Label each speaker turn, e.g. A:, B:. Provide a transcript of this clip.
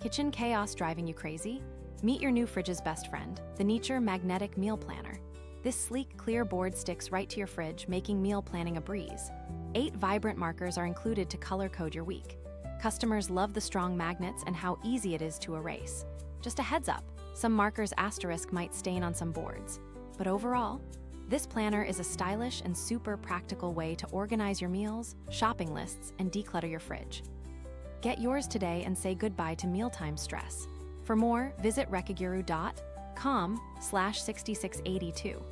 A: Kitchen chaos driving you crazy? Meet your new fridge's best friend, the Neatsure Magnetic Meal Planner. This sleek, clear board sticks right to your fridge, making meal planning a breeze. 8 vibrant markers are included to color code your week. Customers love the strong magnets and how easy it is to erase. Just a heads up, some markers asterisk might stain on some boards. But overall, this planner is a stylish and super practical way to organize your meals, shopping lists, and declutter your fridge. Get yours today and say goodbye to mealtime stress. For more, visit rekaguru.com/6682.